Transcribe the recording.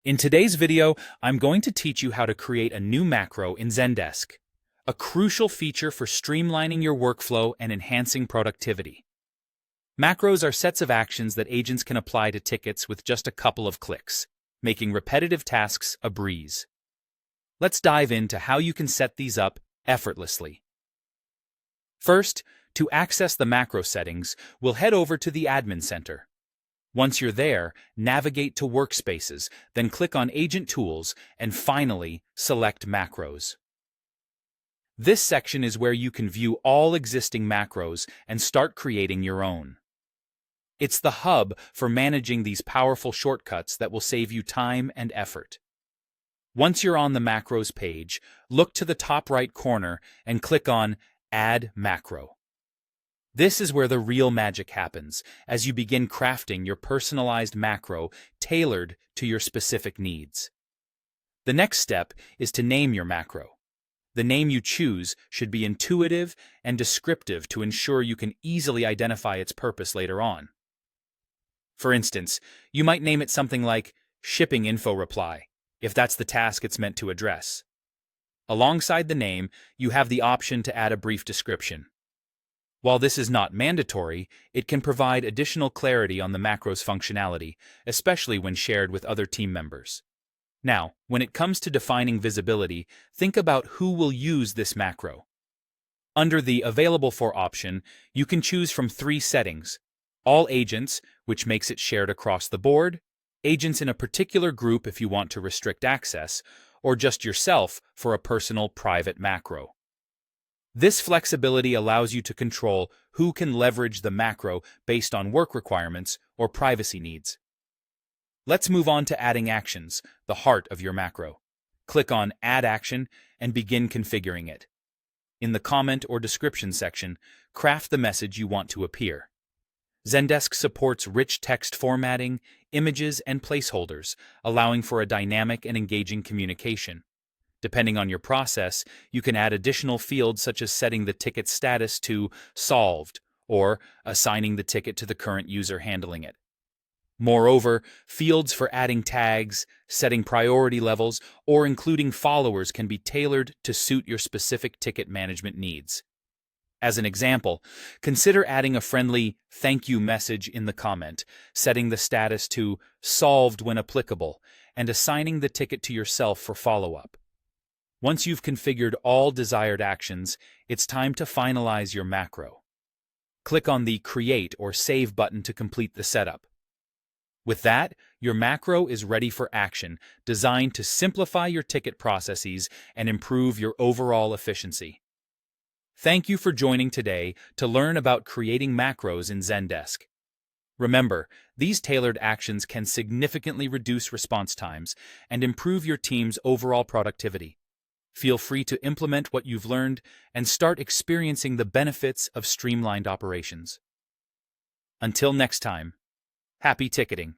In today's video, I'm going to teach you how to create a new macro in Zendesk, a crucial feature for streamlining your workflow and enhancing productivity. Macros are sets of actions that agents can apply to tickets with just a couple of clicks, making repetitive tasks a breeze. Let's dive into how you can set these up effortlessly. First, to access the macro settings, we'll head over to the Admin Center. Once you're there, navigate to Workspaces, then click on Agent Tools, and finally, select Macros. This section is where you can view all existing macros and start creating your own. It's the hub for managing these powerful shortcuts that will save you time and effort. Once you're on the Macros page, look to the top right corner and click on Add Macro. This is where the real magic happens, as you begin crafting your personalized macro tailored to your specific needs. The next step is to name your macro. The name you choose should be intuitive and descriptive to ensure you can easily identify its purpose later on. For instance, you might name it something like Shipping Info Reply, if that's the task it's meant to address. Alongside the name, you have the option to add a brief description. While this is not mandatory, it can provide additional clarity on the macro's functionality, especially when shared with other team members. Now, when it comes to defining visibility, think about who will use this macro. Under the Available For option, you can choose from three settings: all agents, which makes it shared across the board, agents in a particular group if you want to restrict access, or just yourself for a personal private macro. This flexibility allows you to control who can leverage the macro based on work requirements or privacy needs. Let's move on to adding actions, the heart of your macro. Click on Add Action and begin configuring it. In the comment or description section, craft the message you want to appear. Zendesk supports rich text formatting, images, and placeholders, allowing for a dynamic and engaging communication. Depending on your process, you can add additional fields such as setting the ticket status to Solved or assigning the ticket to the current user handling it. Moreover, fields for adding tags, setting priority levels, or including followers can be tailored to suit your specific ticket management needs. As an example, consider adding a friendly thank you message in the comment, setting the status to Solved when applicable, and assigning the ticket to yourself for follow-up. Once you've configured all desired actions, it's time to finalize your macro. Click on the Create or Save button to complete the setup. With that, your macro is ready for action, designed to simplify your ticket processes and improve your overall efficiency. Thank you for joining today to learn about creating macros in Zendesk. Remember, these tailored actions can significantly reduce response times and improve your team's overall productivity. Feel free to implement what you've learned and start experiencing the benefits of streamlined operations. Until next time, happy ticketing!